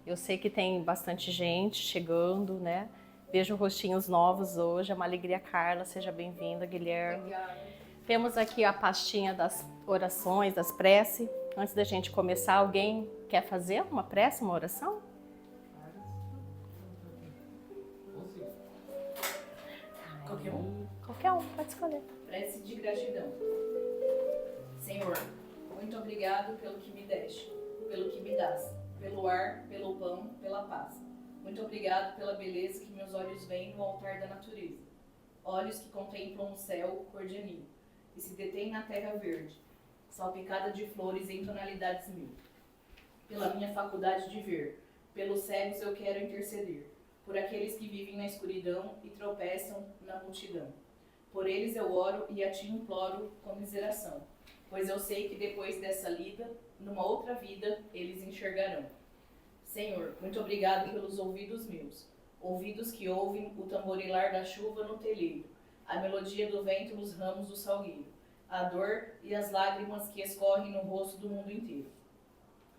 Eu sei que tem bastante gente chegando, né? Vejo rostinhos novos hoje, é uma alegria. Carla, seja bem-vinda, Guilherme. Obrigada. Temos aqui a pastinha das orações, das preces. Antes da gente começar, alguém quer fazer uma prece, uma oração? Qualquer um? Qualquer um, pode escolher. Prece de gratidão. Senhor, muito obrigado pelo que me deste, pelo que me dás, pelo ar, pelo pão, pela paz. Muito obrigado pela beleza que meus olhos veem no altar da natureza. Olhos que contemplam o céu cor de anil e se detêm na terra verde, salpicada de flores em tonalidades mil. Pela minha faculdade de ver, pelos cegos eu quero interceder, por aqueles que vivem na escuridão e tropeçam na multidão. Por eles eu oro e a ti imploro comiseração, pois eu sei que depois dessa lida, numa outra vida, eles enxergarão. Senhor, muito obrigado pelos ouvidos meus, ouvidos que ouvem o tamborilar da chuva no telheiro, a melodia do vento nos ramos do salgueiro, a dor e as lágrimas que escorrem no rosto do mundo inteiro.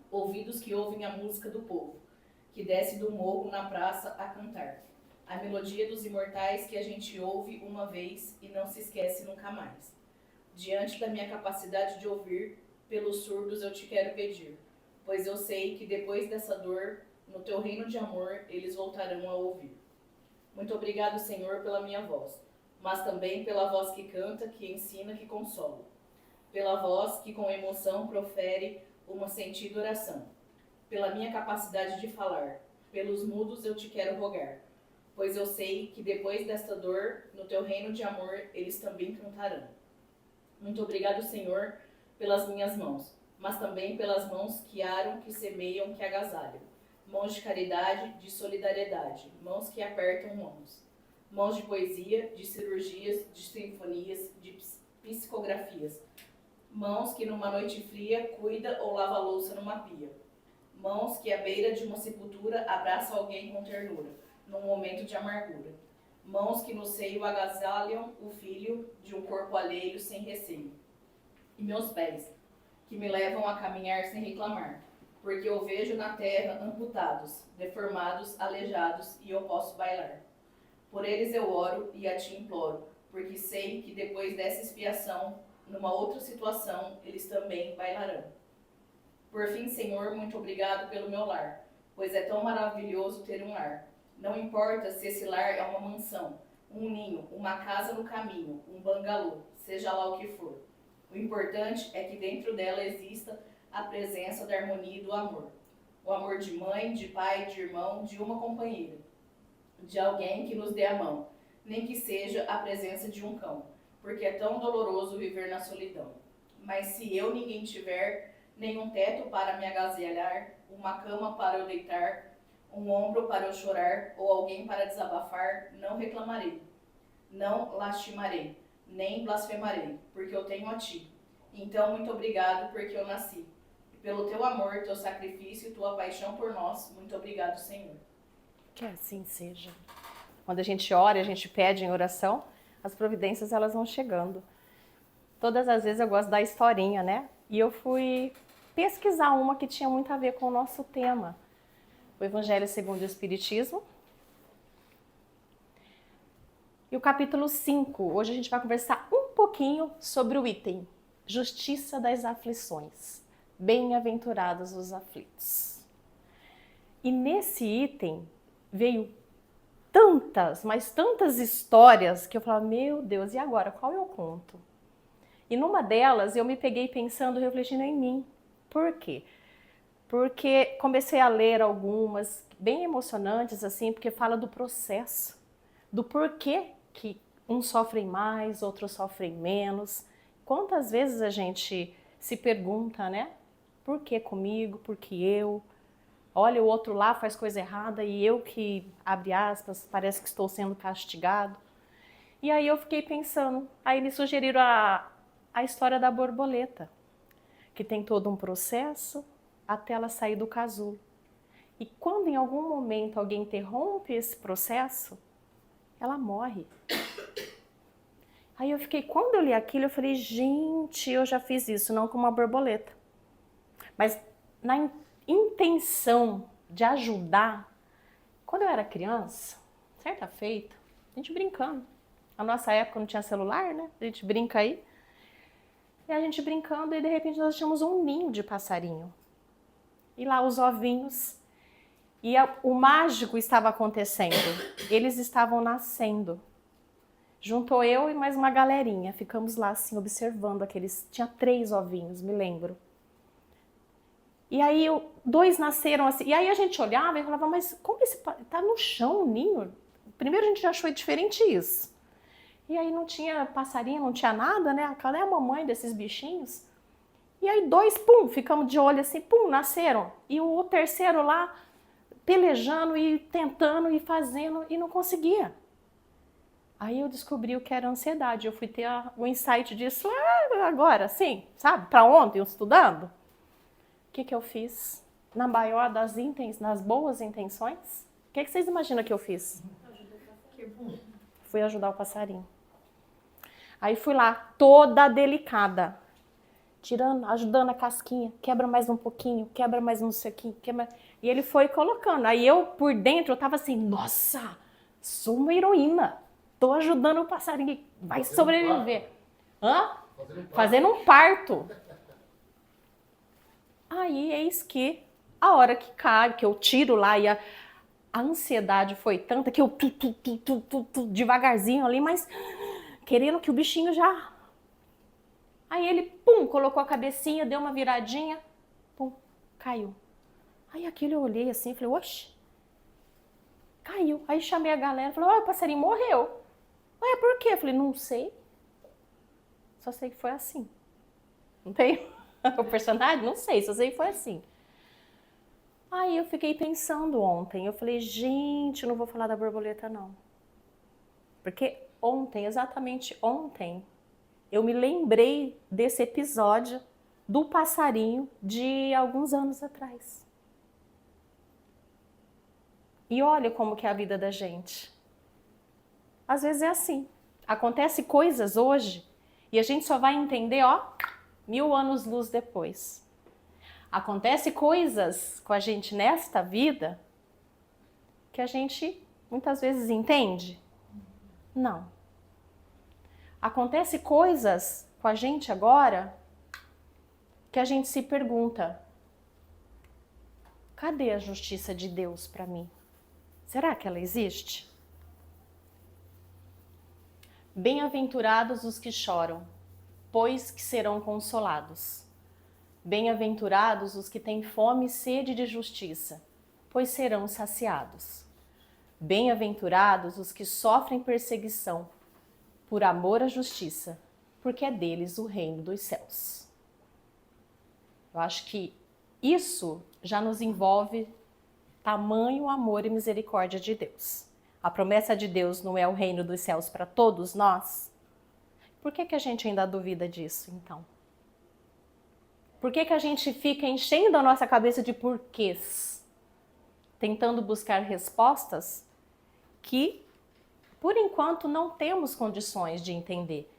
Ouvidos que ouvem a música do povo, que desce do morro na praça a cantar, a melodia dos imortais que a gente ouve uma vez e não se esquece nunca mais. Diante da minha capacidade de ouvir, pelos surdos eu te quero pedir, pois eu sei que depois dessa dor, no teu reino de amor, eles voltarão a ouvir. Muito obrigado, Senhor, pela minha voz, mas também pela voz que canta, que ensina, que consola. Pela voz que com emoção profere uma sentida oração. Pela minha capacidade de falar, pelos mudos eu te quero rogar, pois eu sei que depois desta dor, no teu reino de amor, eles também cantarão. Muito obrigado, Senhor, pelas minhas mãos, mas também pelas mãos que aram, que semeiam, que agasalham. Mãos de caridade, de solidariedade, mãos que apertam mãos. Mãos de poesia, de cirurgias, de sinfonias, de psicografias. Mãos que numa noite fria cuida ou lava a louça numa pia. Mãos que à beira de uma sepultura abraçam alguém com ternura, num momento de amargura. Mãos que no seio agasalham o filho de um corpo alheio sem receio. E meus pés, que me levam a caminhar sem reclamar, porque eu vejo na terra amputados, deformados, aleijados, e eu posso bailar. Por eles eu oro e a ti imploro, porque sei que depois dessa expiação, numa outra situação, eles também bailarão. Por fim, Senhor, muito obrigado pelo meu lar, pois é tão maravilhoso ter um lar. Não importa se esse lar é uma mansão, um ninho, uma casa no caminho, um bangalô, seja lá o que for. O importante é que dentro dela exista a presença da harmonia e do amor. O amor de mãe, de pai, de irmão, de uma companheira. De alguém que nos dê a mão, nem que seja a presença de um cão, porque é tão doloroso viver na solidão. Mas se eu ninguém tiver, nenhum teto para me agasalhar, uma cama para eu deitar, um ombro para eu chorar, ou alguém para desabafar, não reclamarei, não lastimarei, nem blasfemarei, porque eu tenho a ti. Então, muito obrigado, porque eu nasci. E pelo teu amor, teu sacrifício, tua paixão por nós, muito obrigado, Senhor. Que assim seja. Quando a gente ora, a gente pede em oração, as providências elas vão chegando. Todas as vezes eu gosto da historinha, né? E eu fui pesquisar uma que tinha muito a ver com o nosso tema. O Evangelho segundo o Espiritismo. E o capítulo 5. Hoje a gente vai conversar um pouquinho sobre o item Justiça das Aflições. Bem-aventurados os aflitos. E nesse item veio tantas, mas tantas histórias que eu falava, meu Deus, e agora? Qual eu conto? E numa delas eu me peguei pensando, refletindo em mim. Por quê? Porque comecei a ler algumas bem emocionantes, assim, porque fala do processo, do porquê que uns sofrem mais, outros sofrem menos. Quantas vezes a gente se pergunta, né? Por que comigo? Por que eu? Olha, o outro lá faz coisa errada e eu que, abre aspas, parece que estou sendo castigado. E aí eu fiquei pensando, aí me sugeriram a história da borboleta, que tem todo um processo até ela sair do casulo. E quando em algum momento alguém interrompe esse processo, ela morre. Aí eu fiquei, quando eu li aquilo, eu falei, gente, eu já fiz isso, não com uma borboleta. Mas na intenção de ajudar. Quando eu era criança, certa feita, a gente brincando. Na nossa época não tinha celular, né? A gente brinca aí. E a gente brincando e de repente nós tínhamos um ninho de passarinho. E lá os ovinhos. E o mágico estava acontecendo. Eles estavam nascendo. Juntou eu e mais uma galerinha. Ficamos lá assim observando aqueles... Tinha 3 ovinhos, me lembro. E aí 2 nasceram assim. E aí a gente olhava e falava, mas como esse... Tá no chão o ninho? Primeiro a gente já achou diferente isso. E aí não tinha passarinho, não tinha nada, né? Cadê a mamãe desses bichinhos? E aí 2, pum, ficamos de olho assim, pum, nasceram. E o terceiro lá, pelejando e tentando e fazendo e não conseguia. Aí eu descobri o que era ansiedade. Eu fui ter o insight disso agora, assim, sabe? Para ontem, estudando. O que eu fiz? Na maior nas boas intenções? O que vocês imaginam que eu fiz? Fui ajudar o passarinho. Aí fui lá, toda delicada, tirando, ajudando a casquinha, quebra mais um pouquinho, quebra mais um sequinho, quebra... E ele foi colocando. Aí eu, por dentro, eu tava assim, nossa, sou uma heroína. Tô ajudando o passarinho, vai sobreviver. Hã? Fazendo um parto. Aí, eis que a hora que cai, que eu tiro lá e a ansiedade foi tanta que eu devagarzinho ali, mas querendo que o bichinho já... Aí ele, pum, colocou a cabecinha, deu uma viradinha, pum, caiu. Aí aquilo eu olhei assim, falei, oxe, caiu. Aí chamei a galera, falei, ó, o passarinho morreu. Ué, por quê? Eu falei, não sei. Só sei que foi assim. Não tem o personagem? Não sei, só sei que foi assim. Aí eu fiquei pensando ontem, eu falei, gente, eu não vou falar da borboleta não. Porque ontem, exatamente ontem, eu me lembrei desse episódio do passarinho de alguns anos atrás. E olha como que é a vida da gente. Às vezes é assim. Acontece coisas hoje e a gente só vai entender, ó, 1000 anos-luz depois. Acontece coisas com a gente nesta vida que a gente muitas vezes entende? Não. Acontece coisas com a gente agora que a gente se pergunta, cadê a justiça de Deus para mim? Será que ela existe? Bem-aventurados os que choram, pois que serão consolados. Bem-aventurados os que têm fome e sede de justiça, pois serão saciados. Bem-aventurados os que sofrem perseguição por amor à justiça, porque é deles o reino dos céus. Eu acho que isso já nos envolve tamanho amor e misericórdia de Deus. A promessa de Deus não é o reino dos céus para todos nós? Por que a gente ainda duvida disso, então? Por que a gente fica enchendo a nossa cabeça de porquês? Tentando buscar respostas que, por enquanto, não temos condições de entender.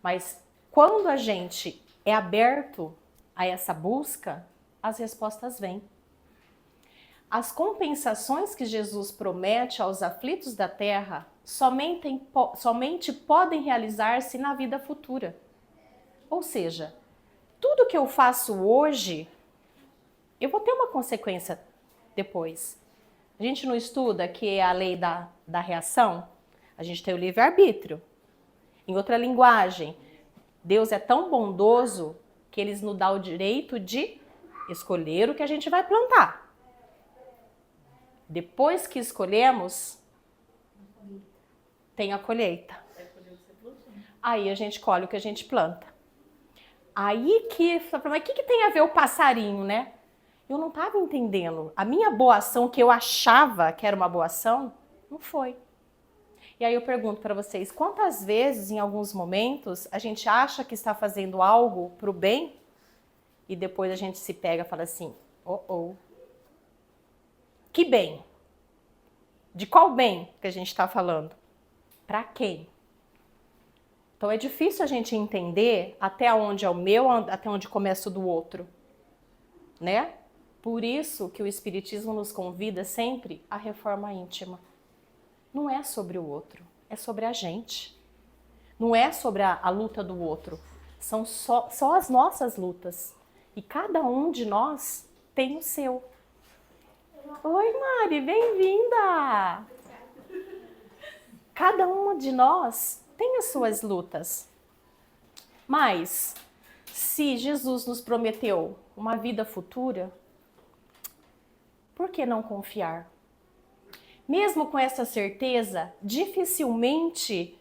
Mas quando a gente é aberto a essa busca, as respostas vêm. As compensações que Jesus promete aos aflitos da terra somente podem realizar-se na vida futura. Ou seja, tudo que eu faço hoje, eu vou ter uma consequência depois. A gente não estuda que é a lei da reação? A gente tem o livre-arbítrio. Em outra linguagem, Deus é tão bondoso que Ele nos dá o direito de escolher o que a gente vai plantar. Depois que escolhemos, tem a colheita. Aí a gente colhe o que a gente planta. Aí mas o que tem a ver o passarinho, né? Eu não estava entendendo. A minha boa ação, que eu achava que era uma boa ação, não foi. E aí eu pergunto para vocês, quantas vezes, em alguns momentos, a gente acha que está fazendo algo para o bem e depois a gente se pega e fala assim, que bem? De qual bem que a gente está falando? Para quem? Então é difícil a gente entender até onde é o meu, até onde começa o do outro, né? Por isso que o Espiritismo nos convida sempre à reforma íntima. Não é sobre o outro, é sobre a gente. Não é sobre a luta do outro, são só as nossas lutas. E cada um de nós tem o seu. Oi, Mari, bem-vinda! Cada uma de nós tem as suas lutas. Mas, se Jesus nos prometeu uma vida futura, por que não confiar? Mesmo com essa certeza, dificilmente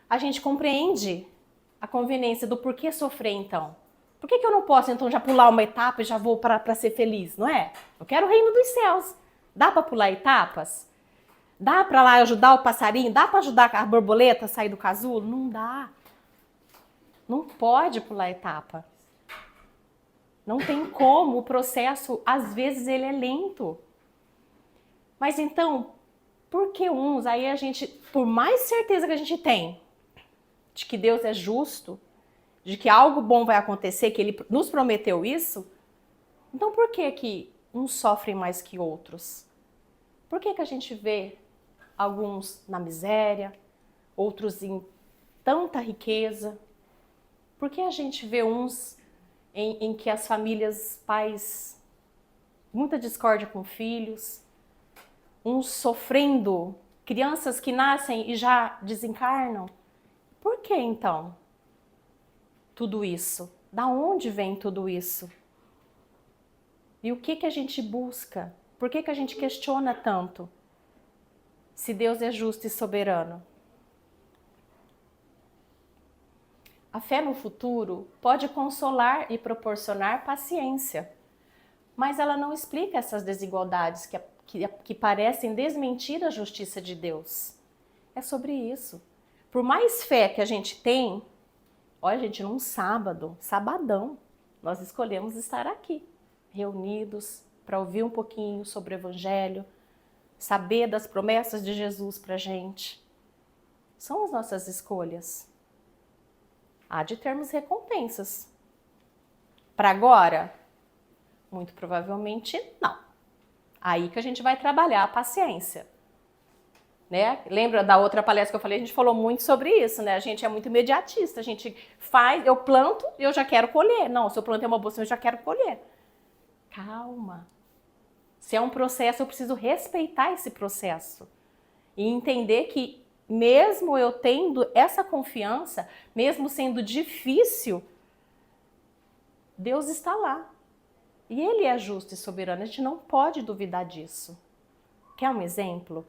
a gente compreende a conveniência do porquê sofrer então. Por que eu não posso então já pular uma etapa e já vou para ser feliz, não é? Eu quero o reino dos céus. Dá para pular etapas? Dá para lá ajudar o passarinho? Dá para ajudar a borboleta a sair do casulo? Não dá. Não pode pular etapa. Não tem como, o processo, às vezes, ele é lento. Mas então, por que uns? Aí a gente, por mais certeza que a gente tem de que Deus é justo, de que algo bom vai acontecer, que Ele nos prometeu isso, então por que uns sofrem mais que outros? Por que a gente vê alguns na miséria, outros em tanta riqueza? Por que a gente vê uns em que as famílias, pais, muita discórdia com filhos, uns sofrendo, crianças que nascem e já desencarnam? Por que então tudo isso? Da onde vem tudo isso? E o que a gente busca? Por que a gente questiona tanto? Se Deus é justo e soberano. A fé no futuro pode consolar e proporcionar paciência, mas ela não explica essas desigualdades que parecem desmentir a justiça de Deus. É sobre isso. Por mais fé que a gente tem, olha, gente, num sábado, sabadão, nós escolhemos estar aqui, reunidos, para ouvir um pouquinho sobre o Evangelho, saber das promessas de Jesus para a gente. São as nossas escolhas. Há de termos recompensas. Para agora? Muito provavelmente não. Aí que a gente vai trabalhar a paciência. Né? Lembra da outra palestra que eu falei? A gente falou muito sobre isso, né? A gente é muito imediatista. A gente faz, eu planto e eu já quero colher. Não, se eu plantei uma bolsa, eu já quero colher. Calma. Se é um processo, eu preciso respeitar esse processo. E entender que mesmo eu tendo essa confiança, mesmo sendo difícil, Deus está lá. E Ele é justo e soberano. A gente não pode duvidar disso. Quer um exemplo?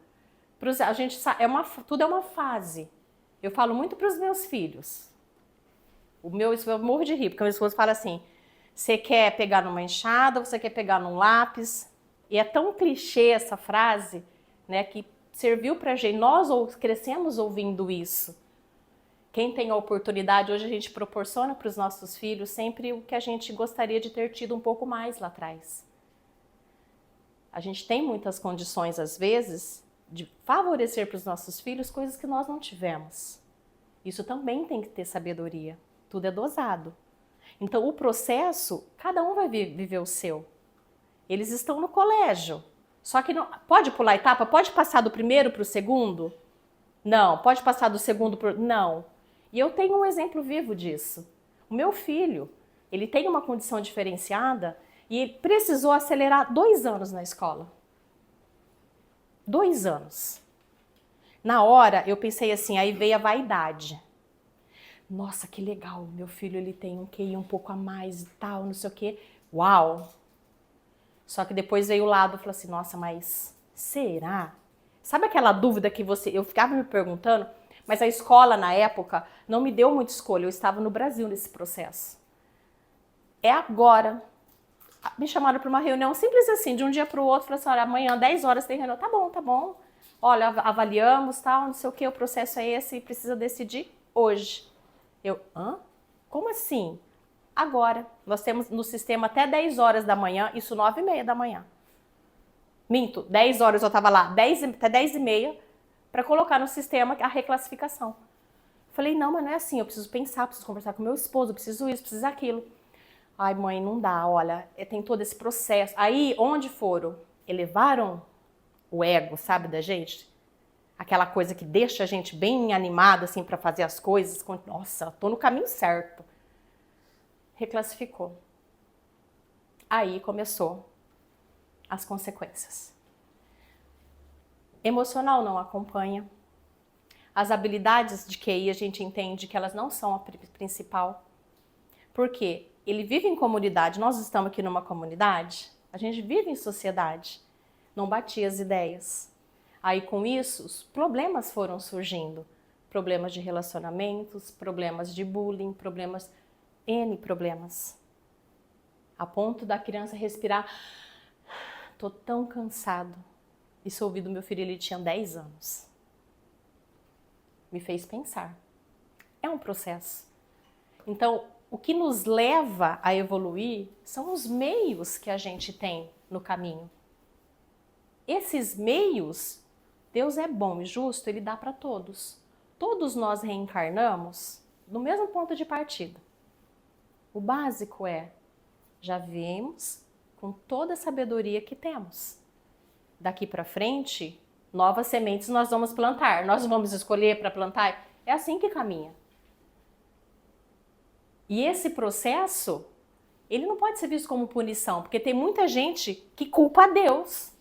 A gente tudo é uma fase. Eu falo muito para os meus filhos. Eu morro de rir, porque meu esposo fala assim: você quer pegar numa enxada, você quer pegar num lápis? E é tão clichê essa frase, né, que serviu pra gente. Nós crescemos ouvindo isso. Quem tem a oportunidade, hoje a gente proporciona para os nossos filhos sempre o que a gente gostaria de ter tido um pouco mais lá atrás. A gente tem muitas condições, às vezes, de favorecer para os nossos filhos coisas que nós não tivemos. Isso também tem que ter sabedoria. Tudo é dosado. Então, o processo, cada um vai viver o seu. Eles estão no colégio. Só que não, pode pular etapa? Pode passar do primeiro para o segundo? Não. Pode passar do segundo para o... Não. E eu tenho um exemplo vivo disso. O meu filho, ele tem uma condição diferenciada e ele precisou acelerar 2 anos na escola. 2 anos. Na hora, eu pensei assim, aí veio a vaidade. Nossa, que legal, meu filho ele tem um QI um pouco a mais e tal, não sei o quê. Uau! Só que depois veio o lado e falou assim, nossa, mas será? Sabe aquela dúvida que eu ficava me perguntando, mas a escola na época não me deu muita escolha, eu estava no Brasil nesse processo. É agora. Me chamaram para uma reunião simples assim, de um dia para o outro, falaram assim, olha, amanhã 10 horas tem reunião. Tá bom, tá bom. Olha, avaliamos, tal, não sei o que, o processo é esse, precisa decidir hoje. Eu, hã? Como assim? Agora. Nós temos no sistema até 10 horas da manhã, isso 9h30 da manhã. Minto, 10 horas eu estava lá, até 10h30, para colocar no sistema a reclassificação. Falei, não, mas não é assim, eu preciso pensar, preciso conversar com meu esposo, preciso isso, preciso aquilo. Ai, mãe, não dá, olha, tem todo esse processo. Aí, onde foram? Elevaram o ego, sabe, da gente? Aquela coisa que deixa a gente bem animada, assim, para fazer as coisas. Nossa, tô no caminho certo. Reclassificou. Aí começou as consequências. Emocional não acompanha. As habilidades de QI a gente entende que elas não são a principal. Por quê? Ele vive em comunidade, nós estamos aqui numa comunidade, a gente vive em sociedade. Não batia as ideias. Aí com isso, os problemas foram surgindo. Problemas de relacionamentos, problemas de bullying, N problemas. A ponto da criança respirar, tô tão cansado. Isso eu ouvi do meu filho, ele tinha 10 anos. Me fez pensar. É um processo. Então, o que nos leva a evoluir são os meios que a gente tem no caminho. Esses meios, Deus é bom e justo, Ele dá para todos. Todos nós reencarnamos no mesmo ponto de partida. O básico é, já vimos com toda a sabedoria que temos. Daqui para frente, novas sementes nós vamos plantar. Nós vamos escolher para plantar. É assim que caminha. E esse processo, ele não pode ser visto como punição, porque tem muita gente que culpa a Deus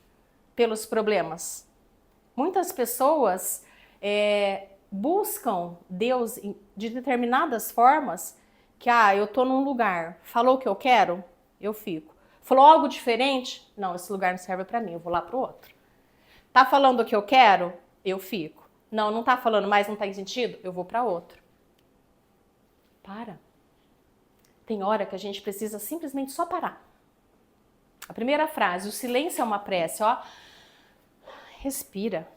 pelos problemas. Muitas pessoas buscam Deus de determinadas formas, que eu tô num lugar, falou o que eu quero, eu fico. Falou algo diferente? Não, esse lugar não serve para mim, eu vou lá pro outro. Tá falando o que eu quero? Eu fico. Não, não tá falando mais, não tá em sentido? Eu vou para outro. Para. Tem hora que a gente precisa simplesmente só parar. A primeira frase, o silêncio é uma prece, ó. Respira.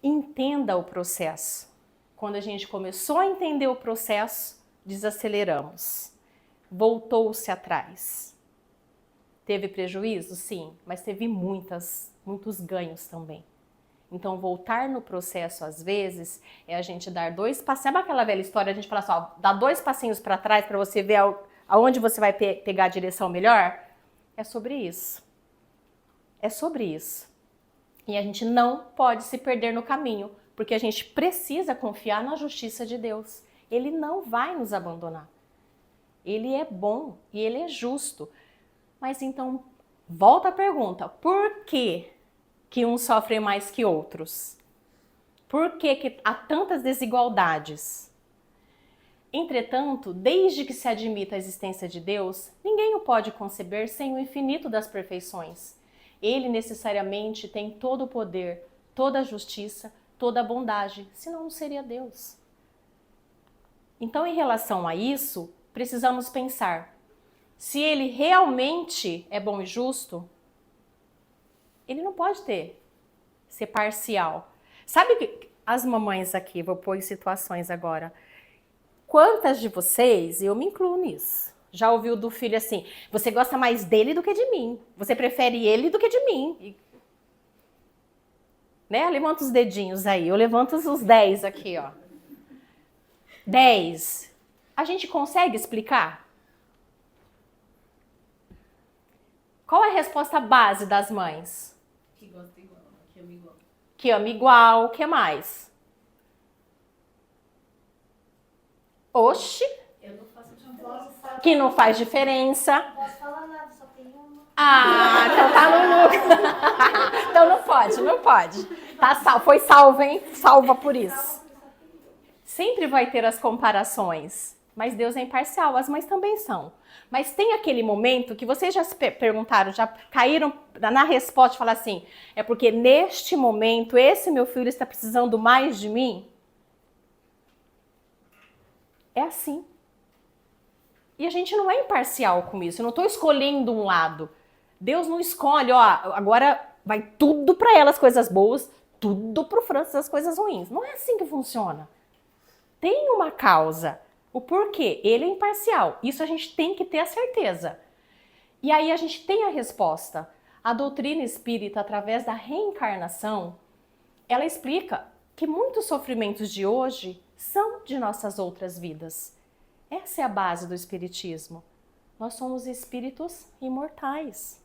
Entenda o processo. Quando a gente começou a entender o processo, desaceleramos. Voltou-se atrás. Teve prejuízo? Sim, mas teve muitos ganhos também. Então, voltar no processo, às vezes, é a gente dar 2 passos. Sabe aquela velha história, a gente fala assim, dá 2 passinhos para trás para você ver aonde você vai pegar a direção melhor? É sobre isso. É sobre isso. E a gente não pode se perder no caminho, porque a gente precisa confiar na justiça de Deus. Ele não vai nos abandonar. Ele é bom e ele é justo. Mas então, volta a pergunta, por que uns sofrem mais que outros? Por que há tantas desigualdades? Entretanto, desde que se admita a existência de Deus, ninguém o pode conceber sem o infinito das perfeições. Ele necessariamente tem todo o poder, toda a justiça, toda a bondade, senão não seria Deus. Então, em relação a isso, precisamos pensar, se ele realmente é bom e justo, ele não pode ser parcial. Sabe que as mamães aqui, vou pôr em situações agora, quantas de vocês, eu me incluo nisso, já ouviu do filho assim, você gosta mais dele do que de mim, você prefere ele do que de mim. Né? Levanta os dedinhos aí, eu levanto os 10 aqui, ó. 10. A gente consegue explicar? Qual é a resposta base das mães? Que gosta igual, que ama igual. Que ama igual, o que mais? Oxi. Eu não faço diferença. Que não faz diferença. Não posso falar nada, só tem uma. Então tá no lucro. Então não pode. Tá foi salva, hein? Salva por isso. Sempre vai ter as comparações, mas Deus é imparcial, as mães também são. Mas tem aquele momento que vocês já se perguntaram, já caíram na resposta e falaram assim, é porque neste momento esse meu filho está precisando mais de mim? É assim. E a gente não é imparcial com isso, eu não estou escolhendo um lado. Deus não escolhe, agora vai tudo para ela as coisas boas, tudo pro Francis as coisas ruins. Não é assim que funciona. Tem uma causa. O porquê? Ele é imparcial. Isso a gente tem que ter a certeza. E aí a gente tem a resposta. A doutrina espírita, através da reencarnação, ela explica que muitos sofrimentos de hoje são de nossas outras vidas. Essa é a base do espiritismo. Nós somos espíritos imortais.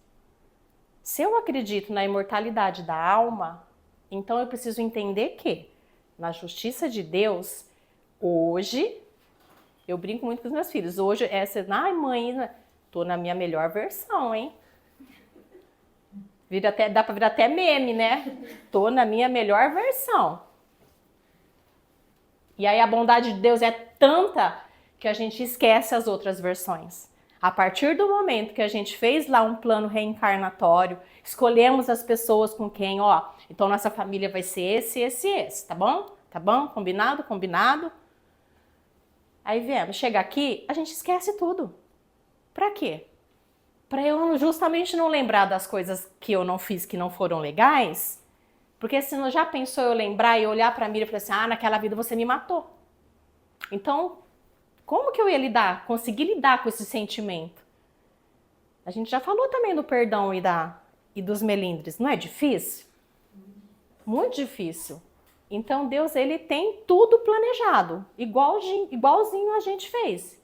Se eu acredito na imortalidade da alma, então eu preciso entender que, na justiça de Deus, hoje, eu brinco muito com os meus filhos, hoje ai mãe, tô na minha melhor versão, hein? Dá pra virar até meme, né? Tô na minha melhor versão. E aí a bondade de Deus é tanta que a gente esquece as outras versões. A partir do momento que a gente fez lá um plano reencarnatório, escolhemos as pessoas com quem, então nossa família vai ser esse, tá bom? Tá bom? Combinado? Combinado? Aí viemos, chega aqui, a gente esquece tudo. Pra quê? Pra eu justamente não lembrar das coisas que eu não fiz, que não foram legais, porque se não já pensou eu lembrar e olhar pra mim e falar assim, naquela vida você me matou. Então, como que eu ia conseguir lidar com esse sentimento? A gente já falou também do perdão e dos melindres, não é difícil? Muito difícil. Então Deus, ele tem tudo planejado, igualzinho a gente fez.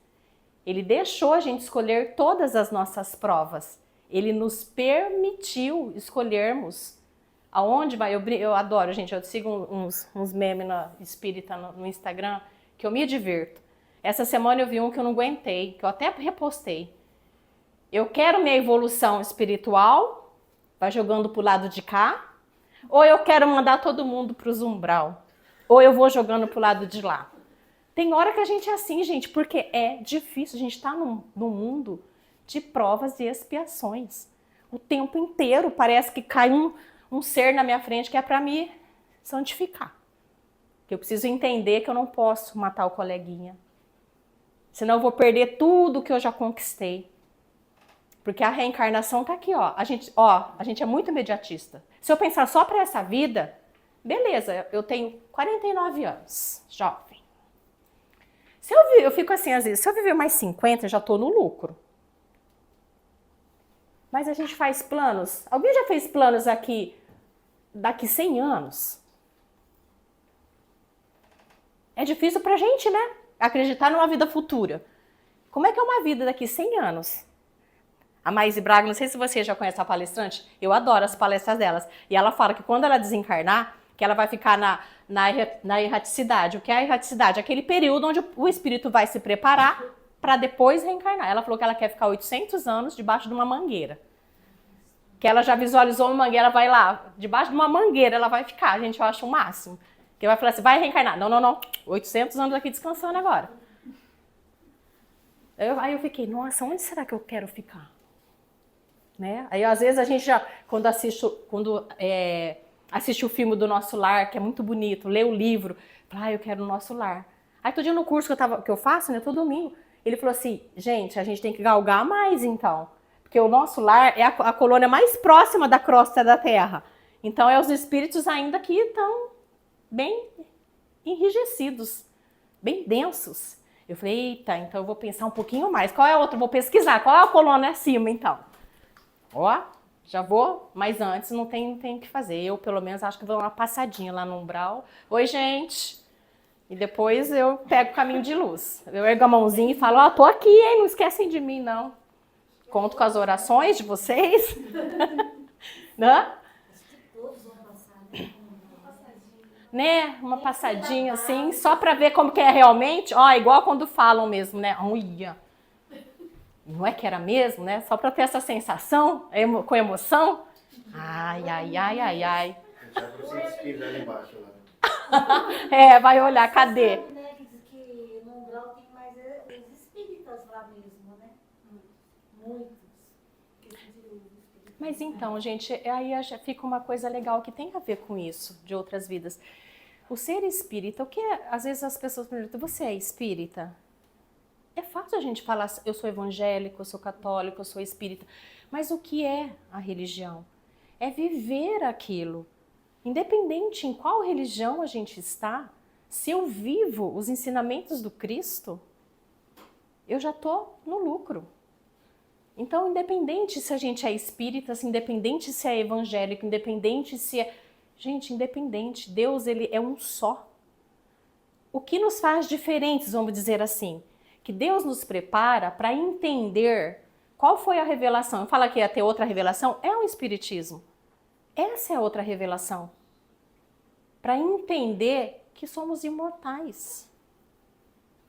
Ele deixou a gente escolher todas as nossas provas. Ele nos permitiu escolhermos aonde vai. Eu adoro, gente, eu sigo uns memes espírita no Instagram que eu me divirto. Essa semana eu vi um que eu não aguentei, que eu até repostei. Eu quero minha evolução espiritual, vai jogando pro lado de cá, ou eu quero mandar todo mundo pros umbral, ou eu vou jogando pro lado de lá. Tem hora que a gente é assim, gente, porque é difícil. A gente tá num mundo de provas e expiações. O tempo inteiro parece que cai um ser na minha frente que é para me santificar. Que eu preciso entender que eu não posso matar o coleguinha. Senão eu vou perder tudo que eu já conquistei. Porque a reencarnação tá aqui, ó. A gente é muito imediatista. Se eu pensar só para essa vida, beleza, eu tenho 49 anos, jovem. Eu fico assim, às vezes, se eu viver mais 50, eu já tô no lucro. Mas a gente faz planos. Alguém já fez planos aqui, daqui 100 anos? É difícil pra gente, né? Acreditar numa vida futura. Como é que é uma vida daqui 100 anos? A Maíse Braga, não sei se você já conhece a palestrante, eu adoro as palestras delas. E ela fala que quando ela desencarnar, que ela vai ficar na erraticidade. O que é a erraticidade? Aquele período onde o espírito vai se preparar para depois reencarnar. Ela falou que ela quer ficar 800 anos debaixo de uma mangueira. Que ela já visualizou uma mangueira, ela vai lá, debaixo de uma mangueira ela vai ficar. Gente, eu acho o máximo. Que vai falar assim, vai reencarnar. Não. 800 anos aqui descansando agora. Aí eu fiquei, nossa, onde será que eu quero ficar? Né? Aí às vezes a gente já, quando assiste o filme do Nosso Lar, que é muito bonito, lê o livro, fala, eu quero o Nosso Lar. Aí todo dia no curso que eu faço, né, todo domingo, ele falou assim, gente, a gente tem que galgar mais então, porque o nosso lar é a colônia mais próxima da crosta da Terra. Então é os espíritos ainda que estão bem enrijecidos, bem densos. Eu falei, eita, então eu vou pensar um pouquinho mais. Qual é a outra? Vou pesquisar. Qual é a colônia acima, então? Já vou, mas antes não tem o que fazer. Eu, pelo menos, acho que vou dar uma passadinha lá no umbral. Oi, gente! E depois eu pego o caminho de luz. Eu ergo a mãozinha e falo, tô aqui, hein? Não esquecem de mim, não. Conto com as orações de vocês. Né? Né? Uma passadinha assim, só para ver como que é realmente. Igual quando falam mesmo, né? Olha, não é que era mesmo, né? Só para ter essa sensação, com emoção. Ai. Já para o espírito ali embaixo, lá. Vai olhar, cadê? Sabe, né, que no umbral tem mais os espíritas lá mesmo, né? Muitos. Mas então, gente, aí já fica uma coisa legal que tem a ver com isso, de outras vidas. O ser espírita, o que é? Às vezes as pessoas perguntam, você é espírita? É fácil a gente falar, eu sou evangélico, eu sou católico, eu sou espírita. Mas o que é a religião? É viver aquilo. Independente em qual religião a gente está, se eu vivo os ensinamentos do Cristo, eu já estou no lucro. Então, independente se a gente é espírita, independente se é evangélico, independente se é... Gente, independente, Deus, ele é um só. O que nos faz diferentes, vamos dizer assim? que Deus nos prepara para entender qual foi a revelação. Eu falo que ia ter outra revelação, é o Espiritismo. Essa é outra revelação. Para entender que somos imortais,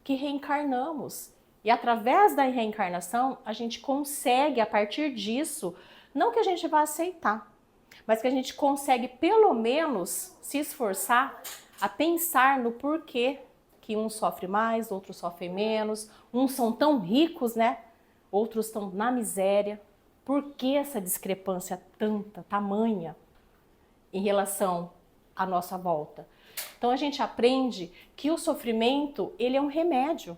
que reencarnamos. E através da reencarnação, a gente consegue, a partir disso, não que a gente vá aceitar, mas que a gente consegue, pelo menos, se esforçar a pensar no porquê que uns sofrem mais, outros sofrem menos, uns são tão ricos, né? Outros estão na miséria. Por que essa discrepância tanta, tamanha, em relação à nossa volta? Então a gente aprende que o sofrimento, ele é um remédio,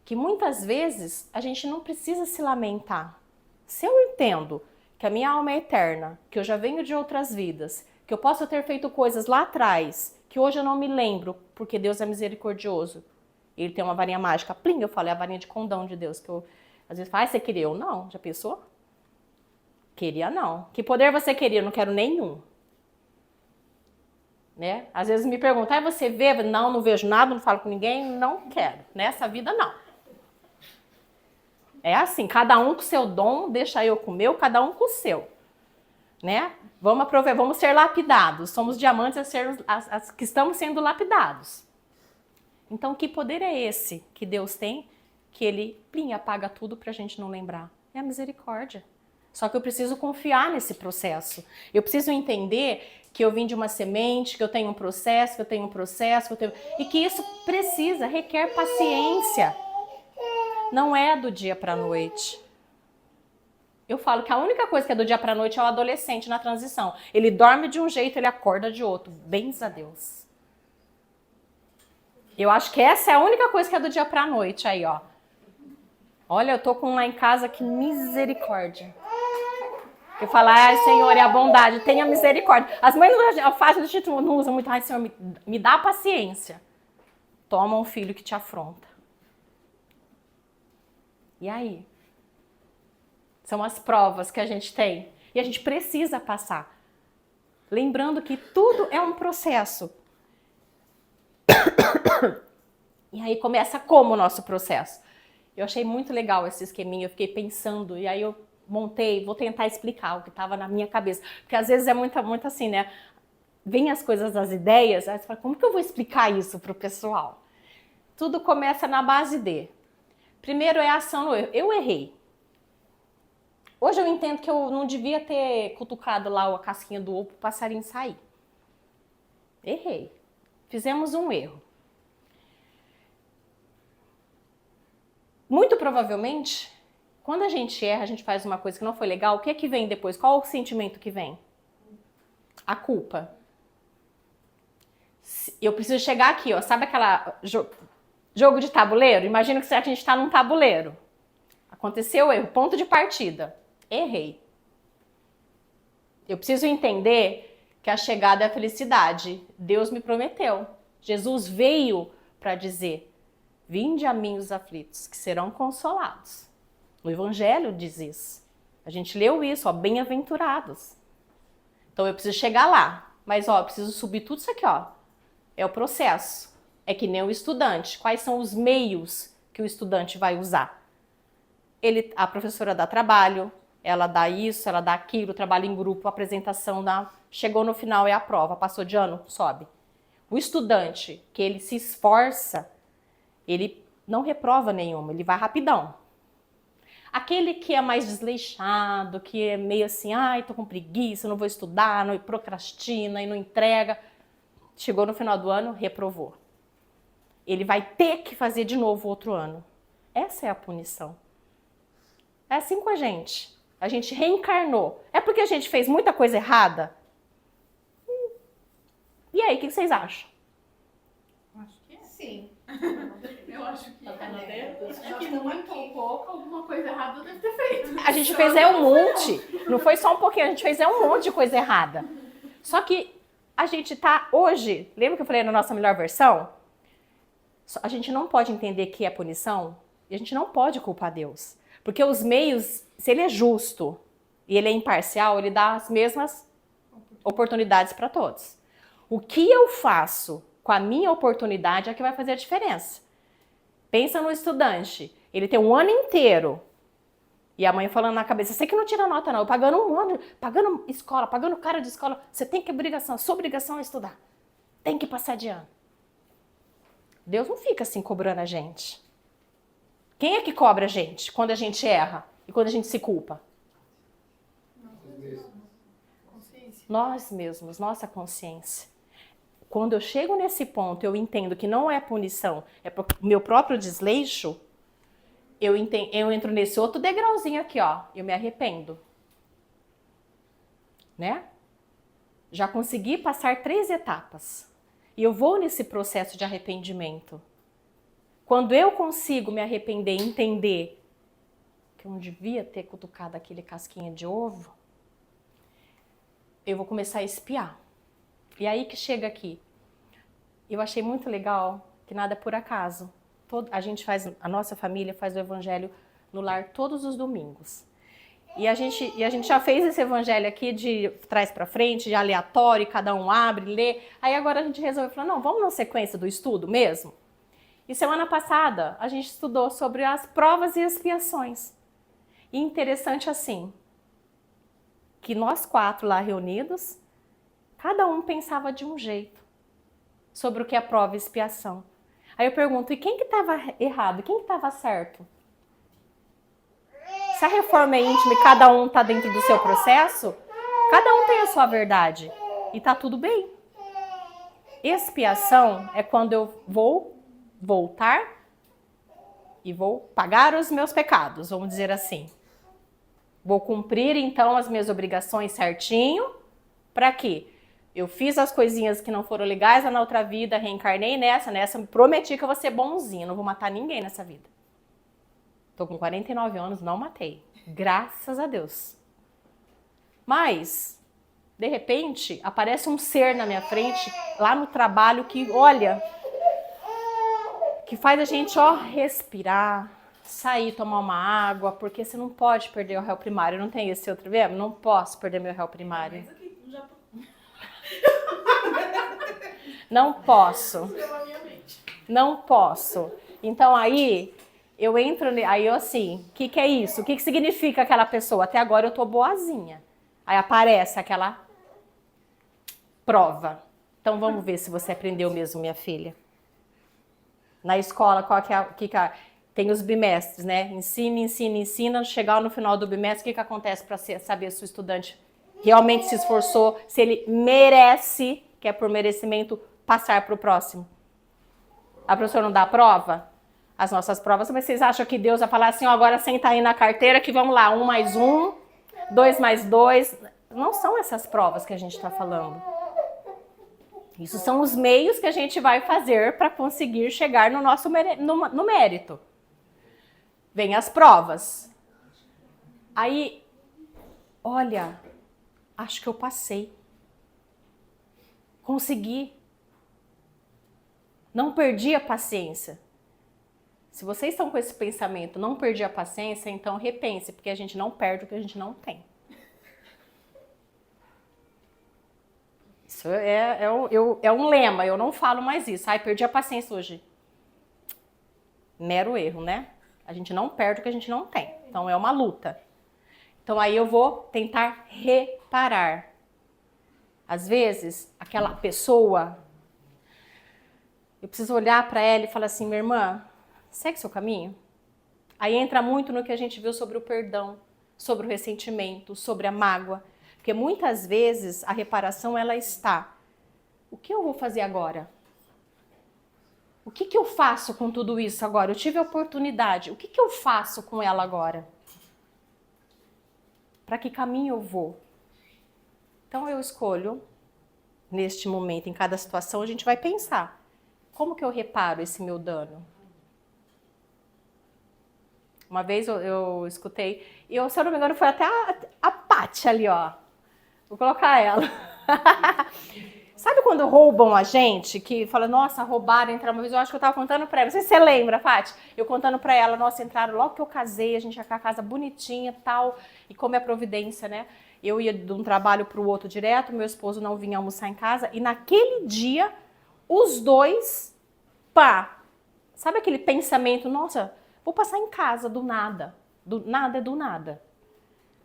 que muitas vezes a gente não precisa se lamentar. Se eu entendo que a minha alma é eterna, que eu já venho de outras vidas, que eu posso ter feito coisas lá atrás, que hoje eu não me lembro, porque Deus é misericordioso. Ele tem uma varinha mágica, plim, eu falo, é a varinha de condão de Deus, que eu às vezes falo, você queria? Eu não, já pensou? Queria não. Que poder você queria? Eu não quero nenhum. Né? Às vezes me perguntam, você vê? Não, não vejo nada, não falo com ninguém, não quero. Nessa vida não. É assim, cada um com o seu dom, deixa eu com o meu, cada um com o seu. Né? Vamos ser lapidados. Somos diamantes a ser as que estamos sendo lapidados. Então, que poder é esse que Deus tem, que ele apaga tudo para a gente não lembrar? É a misericórdia. Só que eu preciso confiar nesse processo. Eu preciso entender que eu vim de uma semente, que eu tenho um processo, e que isso requer paciência. Não é do dia para a noite. Eu falo que a única coisa que é do dia para a noite é o adolescente na transição. Ele dorme de um jeito, ele acorda de outro. Bens a Deus. Eu acho que essa é a única coisa que é do dia para a noite aí, ó. Olha, eu tô com um lá em casa, que misericórdia. Eu falo, ai, Senhor, é a bondade, tenha misericórdia. As mães fazem do título, não usam muito, ai, Senhor, me dá paciência. Toma um filho que te afronta. E aí? São as provas que a gente tem. E a gente precisa passar. Lembrando que tudo é um processo. E aí começa como o nosso processo? Eu achei muito legal esse esqueminha, eu fiquei pensando, e aí eu montei, vou tentar explicar o que estava na minha cabeça. Porque às vezes é muito assim, né? Vem as coisas, as ideias, aí você fala, como que eu vou explicar isso para o pessoal? Tudo começa na base de. Primeiro é a ação no erro. Eu errei. Hoje eu entendo que eu não devia ter cutucado lá a casquinha do ovo para o passarinho sair. Errei. Fizemos um erro. Muito provavelmente, quando a gente erra, a gente faz uma coisa que não foi legal, o que é que vem depois? Qual o sentimento que vem? A culpa. Eu preciso chegar aqui, ó. Sabe aquela jogo de tabuleiro? Imagina que a gente está num tabuleiro. Aconteceu o erro, ponto de partida. Errei. Eu preciso entender que a chegada é a felicidade. Deus me prometeu. Jesus veio para dizer, vinde a mim os aflitos, que serão consolados. O Evangelho diz isso. A gente leu isso, ó, bem-aventurados. Então eu preciso chegar lá. Mas, ó, eu preciso subir tudo isso aqui, ó. É o processo. É que nem o estudante. Quais são os meios que o estudante vai usar? A professora dá trabalho, ela dá isso, ela dá aquilo, trabalho em grupo, apresentação, chegou no final, é a prova, passou de ano, sobe. O estudante, que ele se esforça, ele não reprova nenhuma, ele vai rapidão. Aquele que é mais desleixado, que é meio assim, ai, tô com preguiça, não vou estudar, não procrastina e não entrega, chegou no final do ano, reprovou. Ele vai ter que fazer de novo outro ano. Essa é a punição. É assim com a gente. A gente reencarnou. É porque a gente fez muita coisa errada? E aí, o que vocês acham? Acho que é. Sim. Eu acho que Tá vendo? é que muito ou pouco, alguma coisa errada deve ter feito. A gente fez um monte. Não foi só um pouquinho, a gente fez um monte de coisa errada. Só que a gente tá hoje, lembra que eu falei na nossa melhor versão? A gente não pode entender que é punição e a gente não pode culpar Deus. Porque os meios, se ele é justo e ele é imparcial, ele dá as mesmas oportunidades para todos. O que eu faço com a minha oportunidade é que vai fazer a diferença. Pensa no estudante, ele tem um ano inteiro. E a mãe falando na cabeça, você que não tira nota não, pagando um ano, pagando escola, pagando cara de escola, você tem que obrigação, sua obrigação é estudar. Tem que passar de ano. Deus não fica assim cobrando a gente. Quem é que cobra a gente quando a gente erra e quando a gente se culpa? Consciência. Nós mesmos, nossa consciência. Quando eu chego nesse ponto, eu entendo que não é punição, é pro meu próprio desleixo, eu entro nesse outro degrauzinho aqui, ó. Eu me arrependo. Né? Já consegui passar 3 etapas. E eu vou nesse processo de arrependimento. Quando eu consigo me arrepender e entender que eu não devia ter cutucado aquele casquinha de ovo, eu vou começar a espiar. E aí que chega aqui. Eu achei muito legal que nada é por acaso. A nossa família faz o evangelho no lar todos os domingos. E a gente já fez esse evangelho aqui de trás para frente, de aleatório, cada um abre, lê. Aí agora a gente resolveu falar, não, vamos na sequência do estudo mesmo? E semana passada a gente estudou sobre as provas e expiações. E interessante assim, que nós 4 lá reunidos, cada um pensava de um jeito sobre o que é prova e expiação. Aí eu pergunto, e quem que estava errado? E quem que estava certo? Se a reforma é íntima e cada um está dentro do seu processo, cada um tem a sua verdade. E tá tudo bem. Expiação é quando eu vou voltar e vou pagar os meus pecados, vamos dizer assim. Vou cumprir, então, as minhas obrigações certinho. Para quê? Eu fiz as coisinhas que não foram legais lá na outra vida, reencarnei nessa, prometi que eu vou ser bonzinha, não vou matar ninguém nessa vida. Tô com 49 anos, não matei. Graças a Deus. Mas, de repente, aparece um ser na minha frente, lá no trabalho, que, olha, que faz a gente, respirar, sair, tomar uma água, porque você não pode perder o réu primário. Não tem esse outro verbo? Não posso perder meu réu primário. Não posso. Não posso. Então aí eu entro, aí eu assim, o que é isso? O que significa aquela pessoa? Até agora eu tô boazinha. Aí aparece aquela prova. Então vamos ver se você aprendeu mesmo, minha filha. Na escola, qual que é tem os bimestres, né? Ensina. Chegar no final do bimestre, o que acontece para saber se o estudante realmente se esforçou, se ele merece, que é por merecimento, passar para o próximo? A professora não dá a prova? As nossas provas, mas vocês acham que Deus vai falar assim, agora senta aí na carteira que vamos lá, 1 mais 1, 2 mais 2. Não são essas provas que a gente está falando. Isso são os meios que a gente vai fazer para conseguir chegar no nosso no mérito. Vem as provas. Aí, olha, acho que eu passei. Consegui. Não perdi a paciência. Se vocês estão com esse pensamento, não perdi a paciência, então repense, porque a gente não perde o que a gente não tem. Isso é um lema, eu não falo mais isso. Ai, perdi a paciência hoje. Mero erro, né? A gente não perde o que a gente não tem. Então é uma luta. Então aí eu vou tentar reparar. Às vezes, aquela pessoa, eu preciso olhar para ela e falar assim, minha irmã, segue seu caminho. Aí entra muito no que a gente viu sobre o perdão, sobre o ressentimento, sobre a mágoa. Porque muitas vezes a reparação, ela está. O que eu vou fazer agora? O que eu faço com tudo isso agora? Eu tive a oportunidade. O que eu faço com ela agora? Para que caminho eu vou? Então eu escolho, neste momento, em cada situação, a gente vai pensar. Como que eu reparo esse meu dano? Uma vez eu escutei, e se eu não me engano foi até a Paty ali, ó. Vou colocar ela. Sabe quando roubam a gente? Que fala, nossa, roubaram, entraram uma vez. Eu acho que eu tava contando pra ela. Não sei se você lembra, Paty. Eu contando pra ela, nossa, entraram logo que eu casei, a gente ia com a casa bonitinha e tal. E como é providência, né? Eu ia de um trabalho pro outro direto, meu esposo não vinha almoçar em casa. E naquele dia, os dois, Sabe aquele pensamento, nossa, vou passar em casa do nada. Do nada é do nada.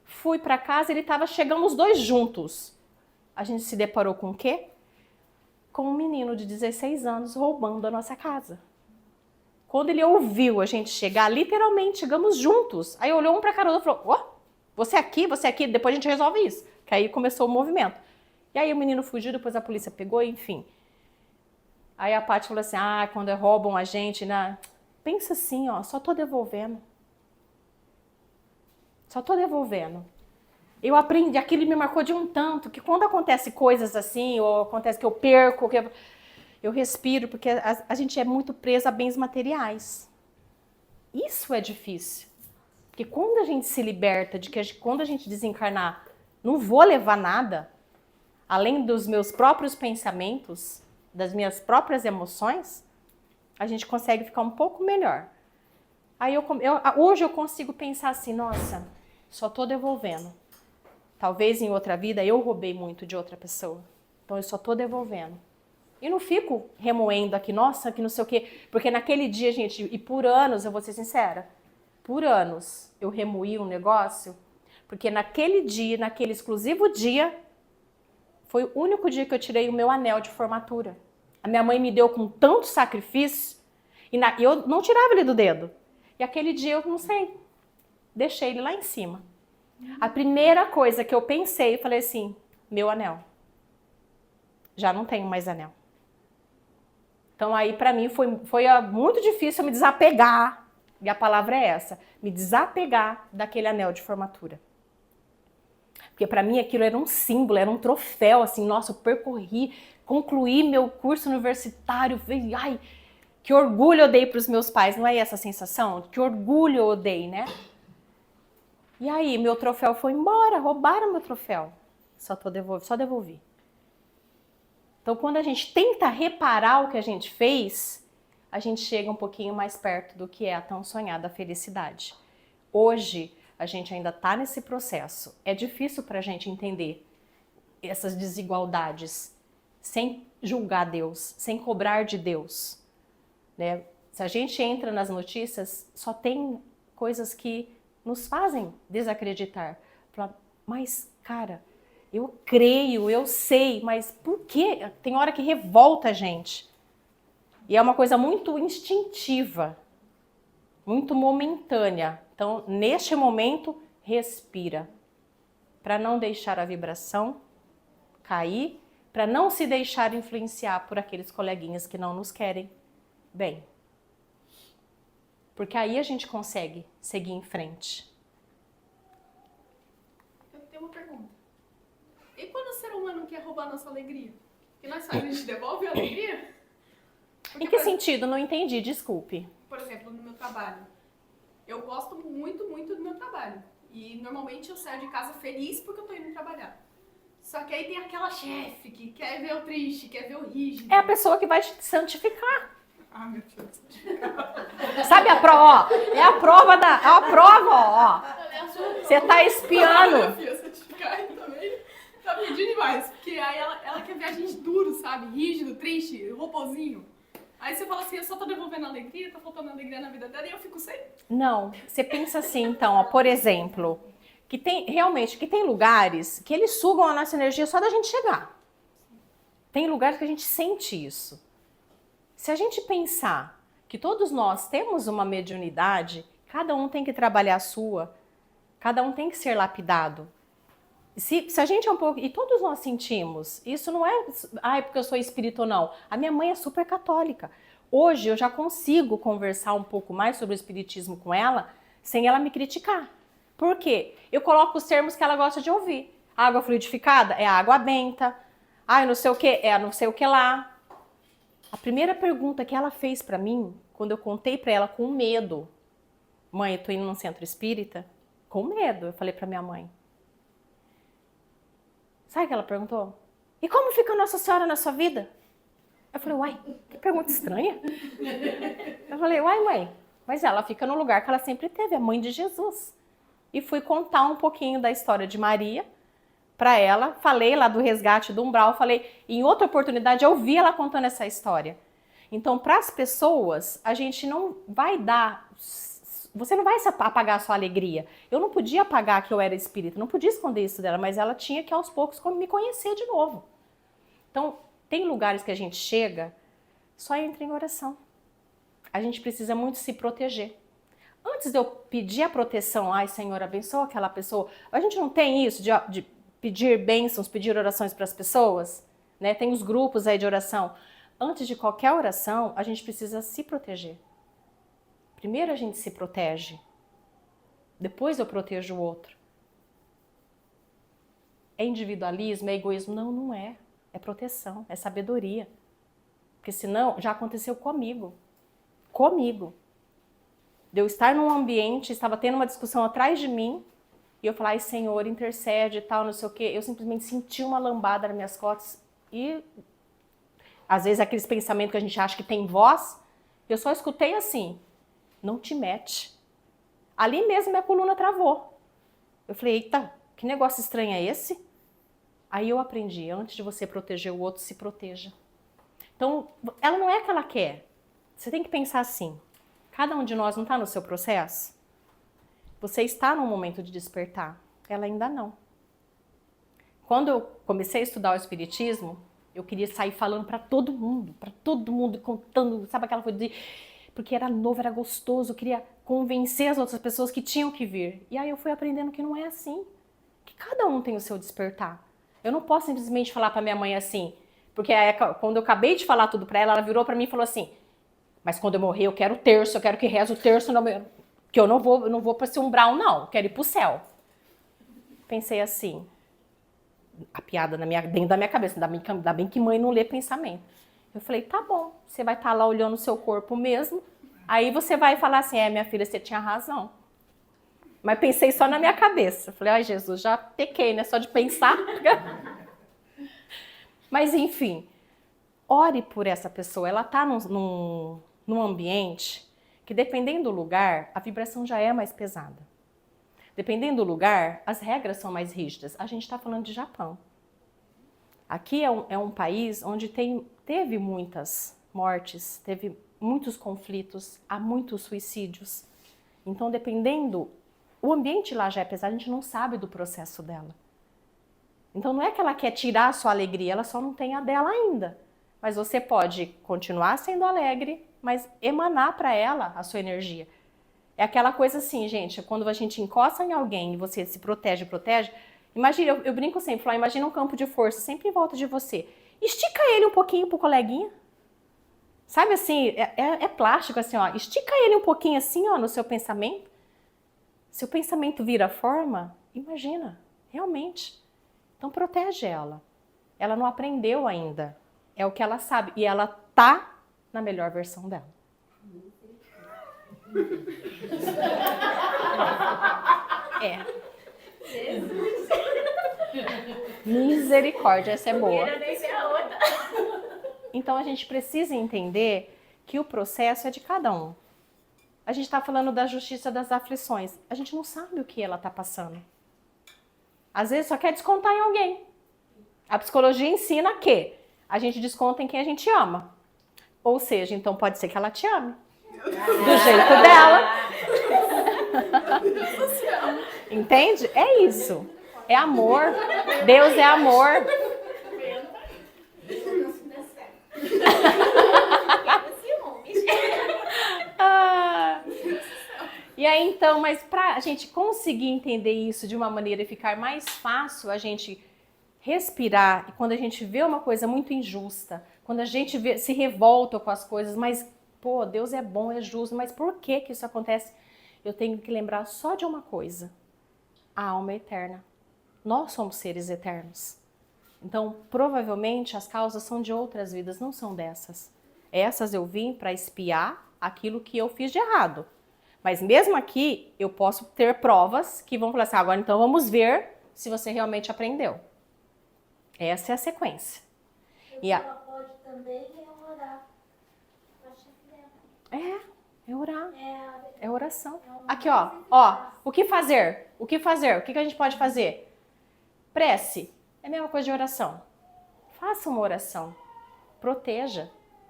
Fui para casa, ele estava chegando os dois juntos. A gente se deparou com o quê? Com um menino de 16 anos roubando a nossa casa. Quando ele ouviu a gente chegar, literalmente, chegamos juntos. Aí olhou um para a cara do outro e falou, oh, você aqui, depois a gente resolve isso. Que aí começou o movimento. E aí o menino fugiu, depois a polícia pegou, enfim. Aí a Paty falou assim, quando roubam a gente, né? Pensa assim, ó, só tô devolvendo. Só tô devolvendo. Eu aprendi, aquilo me marcou de um tanto, que quando acontece coisas assim, ou acontece que eu perco, eu respiro, porque a gente é muito preso a bens materiais. Isso é difícil. Porque quando a gente se liberta de que quando a gente desencarnar, não vou levar nada, além dos meus próprios pensamentos, das minhas próprias emoções, a gente consegue ficar um pouco melhor. Aí hoje eu consigo pensar assim, nossa, só tô devolvendo. Talvez em outra vida eu roubei muito de outra pessoa. Então eu só tô devolvendo. E não fico remoendo aqui, nossa, que não sei o quê. Porque naquele dia, gente, e por anos, eu vou ser sincera, por anos eu remoí um negócio, porque naquele dia, naquele exclusivo dia, foi o único dia que eu tirei o meu anel de formatura. A minha mãe me deu com tanto sacrifício, e eu não tirava ele do dedo. E aquele dia eu não sei, deixei ele lá em cima. A primeira coisa que eu pensei, eu falei assim, meu anel. Já não tenho mais anel. Então aí pra mim foi muito difícil eu me desapegar, e a palavra é essa, me desapegar daquele anel de formatura. Porque pra mim aquilo era um símbolo, era um troféu, assim, nossa, eu percorri, concluí meu curso universitário, ai, que orgulho eu dei pros meus pais, não é essa a sensação? Que orgulho eu dei, né? E aí, meu troféu foi embora, roubaram meu troféu. Só devolvi. Então, quando a gente tenta reparar o que a gente fez, a gente chega um pouquinho mais perto do que é a tão sonhada felicidade. Hoje, a gente ainda está nesse processo. É difícil para a gente entender essas desigualdades sem julgar Deus, sem cobrar de Deus, né? Se a gente entra nas notícias, só tem coisas que nos fazem desacreditar. Mas, cara, eu creio, eu sei, mas por quê? Tem hora que revolta a gente. E é uma coisa muito instintiva, muito momentânea. Então, neste momento, respira. Para não deixar a vibração cair, para não se deixar influenciar por aqueles coleguinhas que não nos querem bem. Porque aí a gente consegue seguir em frente. Eu tenho uma pergunta. E quando o ser humano quer roubar a nossa alegria? O que nós fazemos? A gente devolve a alegria? Porque, Em que sentido? Não entendi, desculpe. Por exemplo, no meu trabalho. Eu gosto muito, muito do meu trabalho. E normalmente eu saio de casa feliz porque eu tô indo trabalhar. Só que aí tem aquela chefe que quer ver o triste, quer ver o rígido. É a pessoa que vai te santificar. Ah, meu Deus. Sabe a prova, ó? É a prova, ó. Você tá espiando. Minha certificar aí também. Tá pedindo demais. Porque aí ela quer ver a gente duro, sabe? Rígido, triste, robozinho. Aí você fala assim, eu só tô devolvendo alegria, tá faltando alegria na vida dela e eu fico sem. Não, você pensa assim, então, ó, por exemplo, que tem lugares que eles sugam a nossa energia só da gente chegar. Tem lugares que a gente sente isso. Se a gente pensar que todos nós temos uma mediunidade, cada um tem que trabalhar a sua, cada um tem que ser lapidado. Se a gente é um pouco... E todos nós sentimos. Isso não é porque eu sou espírita ou não. A minha mãe é super católica. Hoje eu já consigo conversar um pouco mais sobre o espiritismo com ela, sem ela me criticar. Por quê? Eu coloco os termos que ela gosta de ouvir. Água fluidificada é a água benta. Não sei o que, é não sei o que lá. A primeira pergunta que ela fez pra mim, quando eu contei pra ela com medo, mãe, eu tô indo num centro espírita, com medo, eu falei pra minha mãe. Sabe o que ela perguntou? E como fica Nossa Senhora na sua vida? Eu falei, uai, que pergunta estranha. Eu falei, uai, mãe, mas ela fica no lugar que ela sempre teve, a mãe de Jesus. E fui contar um pouquinho da história de Maria para ela, falei lá do resgate do umbral, falei, em outra oportunidade eu vi ela contando essa história. Então, para as pessoas, a gente não vai dar... Você não vai apagar a sua alegria. Eu não podia apagar que eu era espírita, não podia esconder isso dela, mas ela tinha que, aos poucos, me conhecer de novo. Então, tem lugares que a gente chega, só entra em oração. A gente precisa muito se proteger. Antes de eu pedir a proteção, ai, Senhor, abençoa aquela pessoa, a gente não tem isso de pedir bênçãos, pedir orações para as pessoas, né? Tem os grupos aí de oração. Antes de qualquer oração, a gente precisa se proteger. Primeiro a gente se protege, depois eu protejo o outro. É individualismo, é egoísmo? Não, não é. É proteção, é sabedoria. Porque senão, já aconteceu comigo. Comigo. De eu estar num ambiente, estava tendo uma discussão atrás de mim, e eu falar, ai, Senhor, intercede e tal, não sei o quê. Eu simplesmente senti uma lambada nas minhas costas e, às vezes, aqueles pensamentos que a gente acha que tem voz, eu só escutei assim, não te mete. Ali mesmo minha coluna travou. Eu falei, eita, que negócio estranho é esse? Aí eu aprendi, antes de você proteger o outro, se proteja. Então, ela não é que ela quer. Você tem que pensar assim, cada um de nós não está no seu processo? Você está num momento de despertar, ela ainda não. Quando eu comecei a estudar o Espiritismo, eu queria sair falando para todo mundo, contando, sabe aquela coisa de... Porque era novo, era gostoso, eu queria convencer as outras pessoas que tinham que vir. E aí eu fui aprendendo que não é assim, que cada um tem o seu despertar. Eu não posso simplesmente falar para minha mãe assim, porque quando eu acabei de falar tudo para ela, ela virou para mim e falou assim, mas quando eu morrer eu quero o terço, eu quero que reze o terço, que eu não vou para esse umbral não, eu quero ir pro céu. Pensei assim, a piada dentro da minha cabeça, ainda bem que mãe não lê pensamento. Eu falei, tá bom, você vai estar lá olhando o seu corpo mesmo, aí você vai falar assim, minha filha, você tinha razão. Mas pensei só na minha cabeça. Falei, ai Jesus, já pequei, né? Só de pensar. Mas enfim, ore por essa pessoa. Ela está num ambiente que, dependendo do lugar, a vibração já é mais pesada. Dependendo do lugar, as regras são mais rígidas. A gente está falando de Japão. Aqui é um país onde teve muitas mortes, teve muitos conflitos, há muitos suicídios. Então, dependendo, o ambiente lá já é pesado, a gente não sabe do processo dela. Então, não é que ela quer tirar a sua alegria, ela só não tem a dela ainda. Mas você pode continuar sendo alegre, mas emanar para ela a sua energia. É aquela coisa assim, gente, quando a gente encosta em alguém e você se protege, imagina, eu brinco sempre, falo, imagina um campo de força sempre em volta de você. Estica ele um pouquinho pro coleguinha. Sabe assim, é plástico assim, ó. Estica ele um pouquinho assim, ó, no seu pensamento. Se o pensamento vira forma, imagina, realmente. Então protege ela. Ela não aprendeu ainda. É o que ela sabe. E ela tá na melhor versão dela. Misericórdia, essa é boa. Então a gente precisa entender que o processo é de cada um. A gente está falando da justiça das aflições. A gente não sabe o que ela está passando. Às vezes só quer descontar em alguém. A psicologia ensina que a gente desconta em quem a gente ama. Ou seja, então pode ser que ela te ame. Do jeito dela. Entende? É isso. É amor. Deus é amor. E aí então, mas para a gente conseguir entender isso de uma maneira e ficar mais fácil a gente respirar, e quando a gente vê uma coisa muito injusta, quando a gente se revolta com as coisas, mas pô, Deus é bom, é justo, mas por que isso acontece? Eu tenho que lembrar só de uma coisa: a alma é eterna. Nós somos seres eternos. Então, provavelmente as causas são de outras vidas, não são dessas. Essas eu vim para espiar aquilo que eu fiz de errado. Mas mesmo aqui, eu posso ter provas que vão falar assim, agora então vamos ver se você realmente aprendeu. Essa é a sequência. Ela pode também orar para a chefe dela. É orar. É oração. É Aqui, ó, o que fazer? O que a gente pode fazer? Prece. É a mesma coisa de oração. Faça uma oração. Proteja.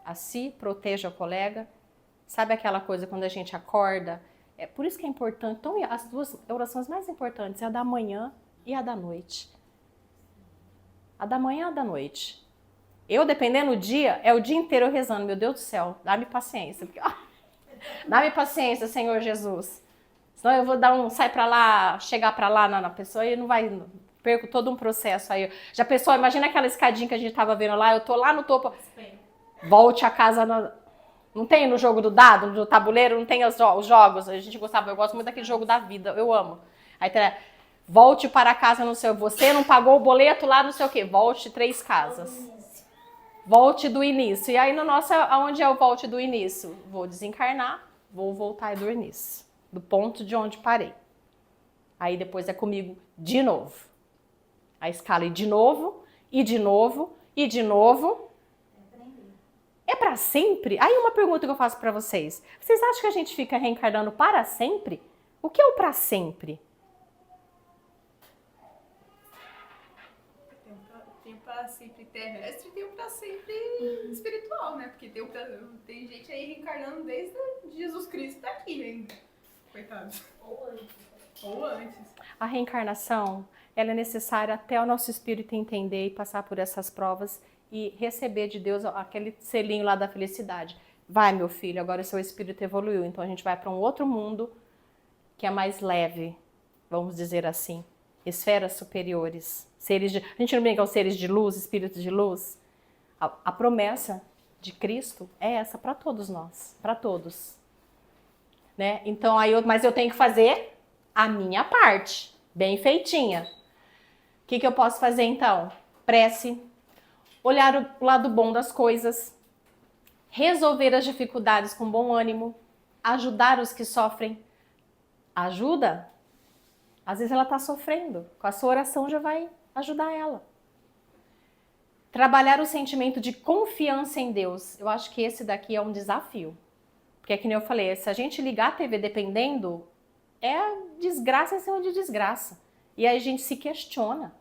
a si, proteja o colega. Sabe aquela coisa quando a gente acorda? É por isso que é importante. Então, as duas orações mais importantes é a da manhã e a da noite. A da manhã e a da noite. Eu, dependendo do dia, é o dia inteiro rezando. Meu Deus do céu, dá-me paciência. Porque, dá-me paciência, Senhor Jesus. Senão eu vou sai pra lá, chegar pra lá na pessoa e não vai... Perco todo um processo aí. Já pensou, imagina aquela escadinha que a gente tava vendo lá, eu tô lá no topo. Volte a casa... Não tem no jogo do dado, do tabuleiro, não tem os jogos. A gente gostava, eu gosto muito daquele jogo da vida, eu amo. Aí volte para casa, não sei, você não pagou o boleto lá, não sei o quê. Volte 3 casas. Volte do início. E aí no nosso, aonde é o volte do início? Vou desencarnar, vou voltar do início. Do ponto de onde parei. Aí depois é comigo de novo. A escala e de novo, e de novo, e de novo. É pra sempre? Aí uma pergunta que eu faço pra vocês. Vocês acham que a gente fica reencarnando para sempre? O que é o pra sempre? Tem o pra sempre terrestre e tem o pra sempre espiritual, né? Porque tem gente aí reencarnando desde Jesus Cristo tá aqui ainda. Coitado. Ou antes. A reencarnação, ela é necessária até o nosso espírito entender e passar por essas provas e receber de Deus aquele selinho lá da felicidade. Vai, meu filho, agora o seu espírito evoluiu, então a gente vai para um outro mundo que é mais leve, vamos dizer assim. Esferas superiores. A gente não brinca aos seres de luz, espíritos de luz? A promessa de Cristo é essa para todos nós, para todos. Né? Então, mas eu tenho que fazer a minha parte, bem feitinha. O que eu posso fazer então? Prece. Olhar o lado bom das coisas, resolver as dificuldades com bom ânimo, ajudar os que sofrem. Ajuda? Às vezes ela está sofrendo, com a sua oração já vai ajudar ela. Trabalhar o sentimento de confiança em Deus. Eu acho que esse daqui é um desafio. Porque é que nem eu falei, se a gente ligar a TV dependendo, é desgraça em cima de desgraça. E aí a gente se questiona.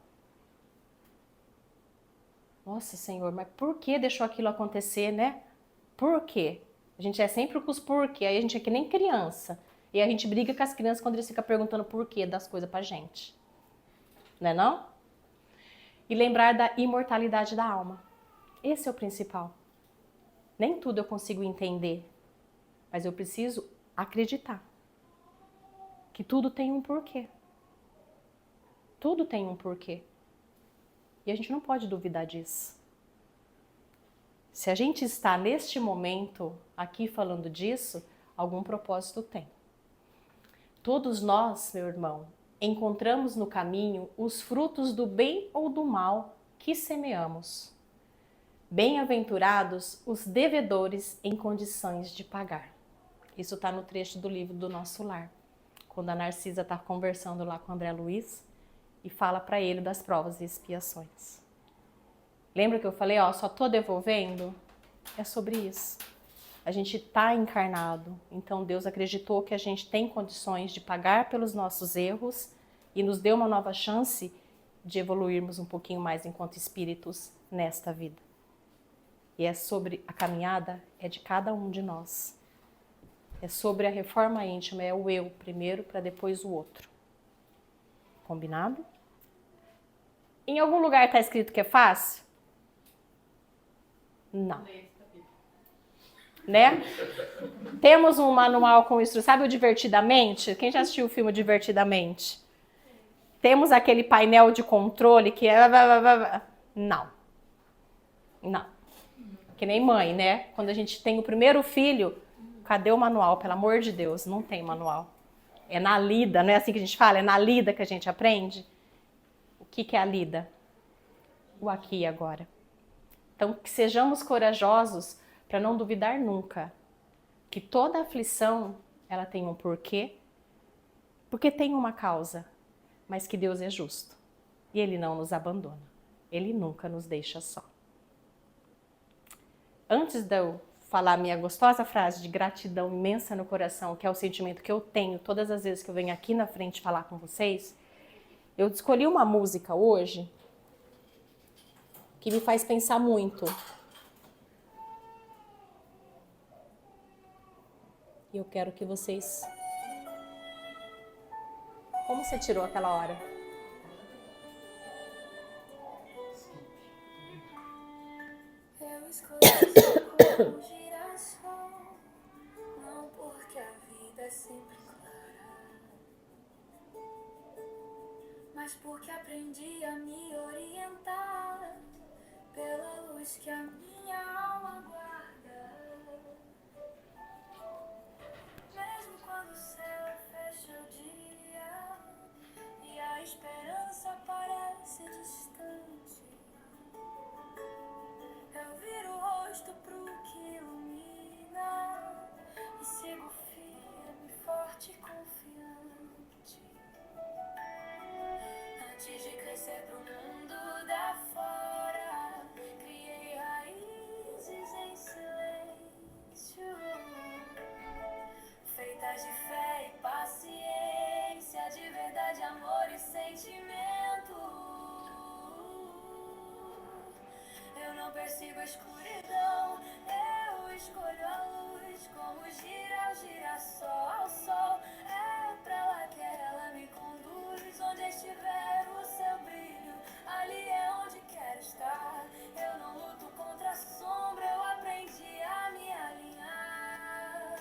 Nossa, Senhor, mas por que deixou aquilo acontecer, né? Por quê? A gente é sempre com os porquê, aí a gente é que nem criança. E a gente briga com as crianças quando eles ficam perguntando porquê das coisas pra gente. Não é não? E lembrar da imortalidade da alma. Esse é o principal. Nem tudo eu consigo entender, mas eu preciso acreditar que tudo tem um porquê. Tudo tem um porquê. E a gente não pode duvidar disso. Se a gente está neste momento aqui falando disso, algum propósito tem. Todos nós, meu irmão, encontramos no caminho os frutos do bem ou do mal que semeamos. Bem-aventurados os devedores em condições de pagar. Isso está no trecho do livro do Nosso Lar. Quando a Narcisa está conversando lá com o André Luiz, e fala para ele das provas e expiações. Lembra que eu falei, só tô devolvendo? É sobre isso. A gente está encarnado, então Deus acreditou que a gente tem condições de pagar pelos nossos erros e nos deu uma nova chance de evoluirmos um pouquinho mais enquanto espíritos nesta vida. E é sobre a caminhada, é de cada um de nós. É sobre a reforma íntima, é o eu primeiro para depois o outro. Combinado? Em algum lugar está escrito que é fácil? Não. Né? Temos um manual com instruções. Sabe o Divertidamente? Quem já assistiu o filme Divertidamente? Temos aquele painel de controle que é... Não. Não. Que nem mãe, né? Quando a gente tem o primeiro filho, cadê o manual? Pelo amor de Deus, não tem manual. É na lida, não é assim que a gente fala? É na lida que a gente aprende. O que é a lida? O aqui e agora. Então, que sejamos corajosos para não duvidar nunca que toda aflição, ela tem um porquê, porque tem uma causa, mas que Deus é justo e Ele não nos abandona. Ele nunca nos deixa só. Antes de eu falar a minha gostosa frase de gratidão imensa no coração, que é o sentimento que eu tenho todas as vezes que eu venho aqui na frente falar com vocês, eu escolhi uma música hoje que me faz pensar muito. E eu quero que vocês... Como você tirou aquela hora? Eu escolhi ser como um girassol, não porque a vida é sempre clara, mas porque aprendi a me orientar pela luz que a minha alma guarda. Mesmo quando o céu fecha o dia e a esperança parece distante, eu viro o rosto pro que ilumina e sigo firme, forte e confiante. Antes de crescer pro mundo da fora, criei raízes em silêncio, feitas de fé e paciência, de verdade, amor e sentimento. Eu não persigo a escuridão, eu escolho a luz. Como gira o girassol ao sol, é pra lá que ela me conduz. Onde estiver o seu brilho, ali é onde quero estar. Eu não luto contra a sombra, eu aprendi a me alinhar.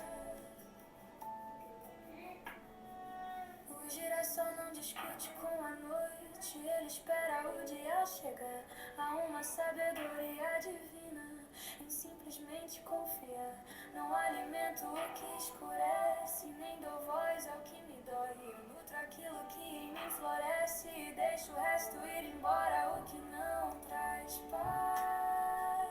O girassol não discute com a noite, ele espera o dia chegar. Há uma sabedoria divina em simplesmente confiar. Não alimento o que escurece, nem dou voz ao que me dói. Eu nutro aquilo que em mim floresce e deixo o resto ir embora, o que não traz paz.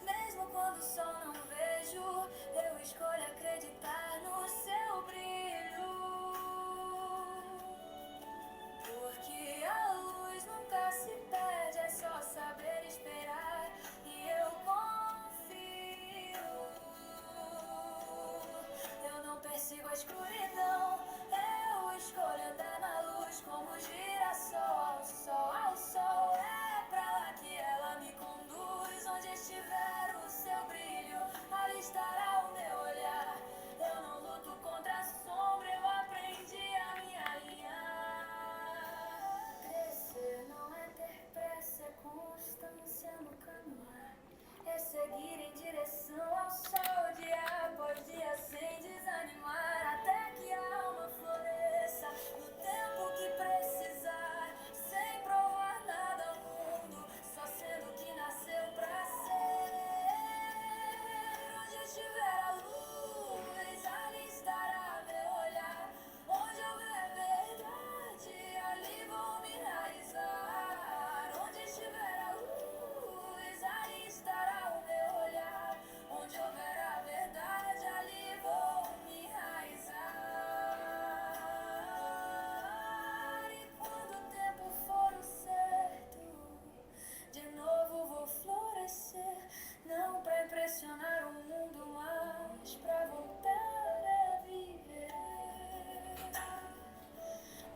Mesmo quando o sol não vejo, eu escolho acreditar no seu brilho. Porque a luz nunca se perde, é só saber esperar. E eu confio. Eu não persigo a escuridão, eu escolho andar na luz. Como girassol ao sol, ao sol. É pra lá que ela me conduz. Onde estiver o seu brilho, ali estará o meu olhar. Eu não luto contra a sombra, eu aprendi a me alinhar. Crescer não é ter pressa, é constância no caminhar. É seguir em direção ao sol, dia após dia, sem desanimar. Até que a alma floresça no tempo que precisar. Sem provar nada ao mundo, só sendo o que nasceu pra ser. Onde estiver a luz, ali estará meu olhar. Onde houver verdade, ali vou me enraizar. Onde estiver a luz, ali estará o meu olhar. Onde houver a verdade, ali vou me enraizar. E quando o tempo for o certo, de novo vou florescer. Não pra impressionar o mundo, mas pra voltar a viver.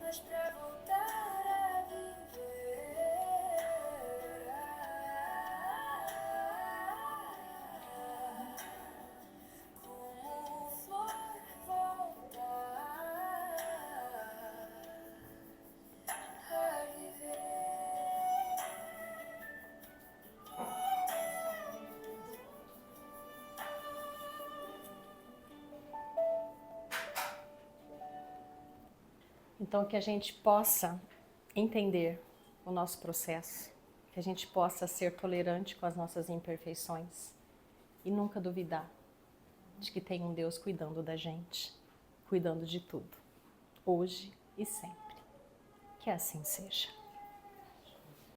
Mas pra voltar a viver. Como flor voltar a viver. Então, que a gente possa entender o nosso processo, que a gente possa ser tolerante com as nossas imperfeições e nunca duvidar de que tem um Deus cuidando da gente, cuidando de tudo, hoje e sempre. Que assim seja.